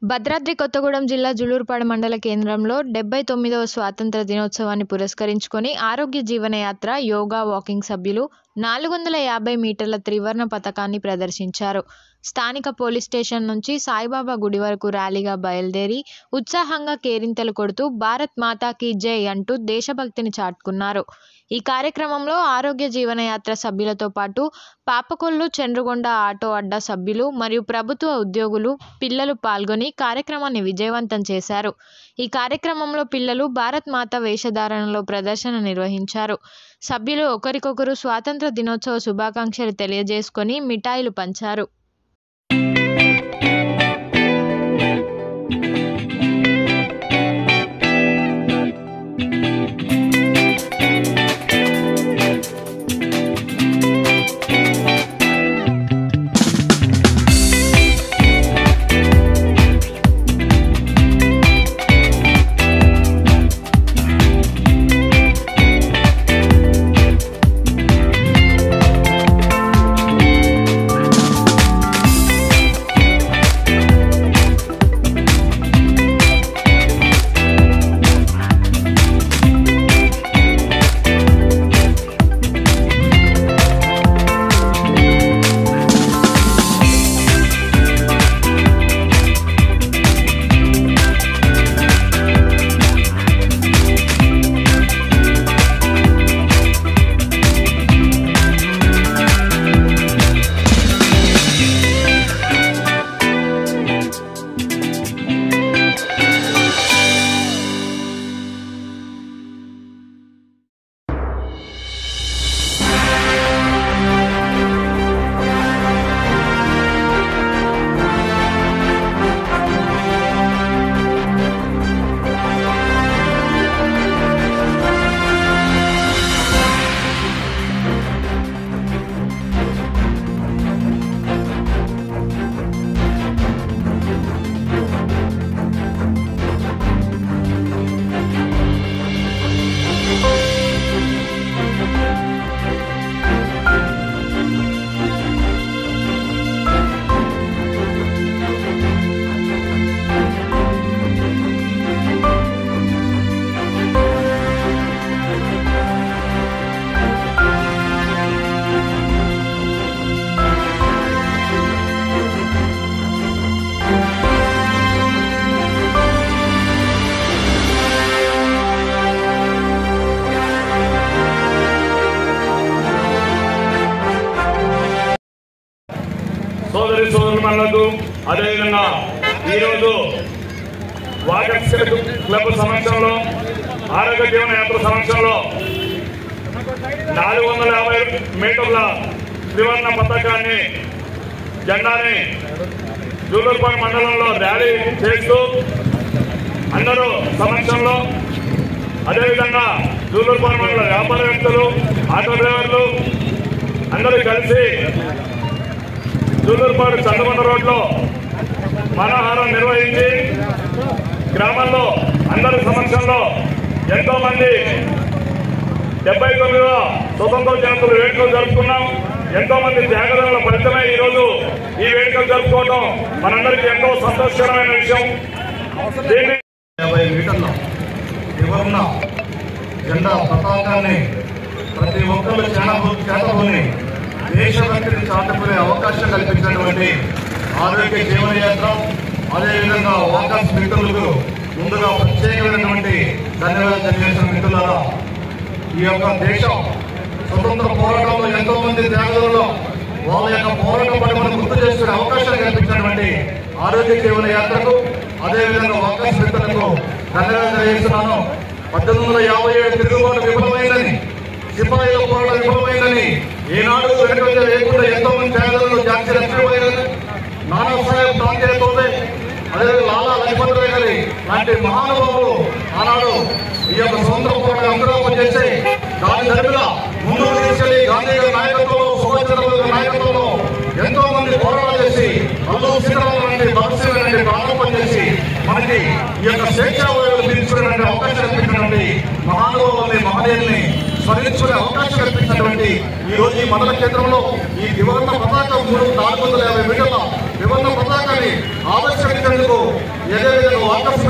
భద్రాద్రి కొత్తగూడెం జిల్లా జులూరుపాడు మండల కేంద్రంలో 79వ స్వాతంత్ర దినోత్సవాన్ని పురస్కరించుకొని ఆరోగ్య జీవనయాత్ర, యోగా, వాకింగ్ సభ్యులు 450 మీటర్ల త్రివర్ణ పతాకాన్ని ప్రదర్శించారు. స్థానిక పోలీస్ స్టేషన్ నుంచి సాయిబాబా గుడి వరకు ర్యాలీగా బయలుదేరి ఉత్సాహంగా కేరింతలు కొడుతూ భారత్ మాతా కీ జై అంటూ దేశభక్తిని చాటుకున్నారు. ఈ కార్యక్రమంలో ఆరోగ్య జీవనయాత్ర సభ్యులతో పాటు పాపకొల్లు, చండ్రుగొండ ఆటో అడ్డా సభ్యులు మరియు ప్రభుత్వ ఉద్యోగులు, పిల్లలు పాల్గొని కార్యక్రమాన్ని విజయవంతం చేశారు. ఈ కార్యక్రమంలో పిల్లలు భారత్ మాత వేషధారణలో ప్రదర్శన నిర్వహించారు. సభ్యులు ఒకరికొకరు స్వాతంత్ర దినోత్సవ శుభాకాంక్షలు తెలియజేసుకొని మిఠాయిలు పంచారు. సోదరి సోదరులకు అదేవిధంగా ఈరోజు వాకర్స్ క్లబ్ సమక్షంలో ఆరోగ్య జీవన యాత్ర సమక్షంలో 450 మీటర్ల త్రివర్ణ పతాకాన్ని జెండాని జూలూరుపాడు మండలంలో ర్యాలీ చేస్తూ అందరూ సమక్షంలో అదేవిధంగా జూలూరుపాడు మండల వ్యాపారవేత్తలు, ఆటో డ్రైవర్లు అందరూ కలిసి జూలూరుపాడు చంద్రగొండ రోడ్లో మనోహారం నిర్వహించి గ్రామంలో అందరి సమక్షంలో ఎంతో మంది 79వ స్వతంత్ర దినోత్సవ వేడుకలు జరుపుకున్నాం. ఎంతో మంది త్యాగదారుల ఫలితమే ఈరోజు ఈ వేడుకలు జరుపుకోవడం మనందరికీ ఎంతో సంతోషకరమైన విషయం. 50 మీటర్ల త్రివర్ణ జెండా పతాకాన్ని ప్రతి ఒక్కరు చేతబూని దేశభక్తిని చాటుకునే అవకాశం కల్పించినటువంటి ఆరోగ్య జీవనయాత్ర, అదేవిధంగా వాకర్స్ మిత్రులకు ముందుగా ప్రత్యేకమైనటువంటి ధన్యవాదాలు తెలియజేసిన మిత్రులారా, ఈ యొక్క దేశం స్వతంత్ర పోరాటంలో ఎంతో మంది త్యాగంలో వాళ్ళ యొక్క పోరాట పట్టుబడి గుర్తు చేసుకునే అవకాశాలు కల్పించినటువంటి ఆరోగ్య జీవనయాత్రకు, అదేవిధంగా వాకర్స్ మిత్రులకు ధన్యవాదాలు తెలియజేస్తున్నాను. 1857 తిరుగుబాటు విఫలమైందని, సిపాయిల పోరాటం విఫలమైందని, ఈనాడు వెనుక లేకుండా ఎంతో మంది త్యాగంలో జాతి రక్షించబోయేదని, నానాసాహెబ్ ఠాకరే తోటే, అదేవిధంగా లాలా లజపత్ రాయ్ గారి లాంటి మహానుభావులు ఆనాడు ఈ యొక్క స్వతంత్ర పోరాటం అందరూ పనిచేస్తే దాని తరపున ముందుకు తీసుకెళ్లి గాంధీ గారి నాయకత్వంలో, సుభాష్ చంద్రబోస్ గారి నాయకత్వంలో ఎంతో మంది పోరాటాలు చేసి అల్లూరి సీతారామన్ లాంటి, భగత్ సింగ్ లాంటి ప్రాణం పనిచేసి మనకి ఈ యొక్క స్వేచ్ఛా తీర్చుకునే అవకాశం కల్పించినటువంటి మహానుభావుల్ని, మహనీయుల్ని స్మరించుకునే అవకాశం కల్పించినటువంటి ఈ రోజు ఈ మండల కేంద్రంలో ఈ దివంగత పతాకం 450 మీటర్ల త్రివర్ణ పతాకాన్ని ఆవిష్కరించేందుకు ఏదేవిధంగా వాకర్స్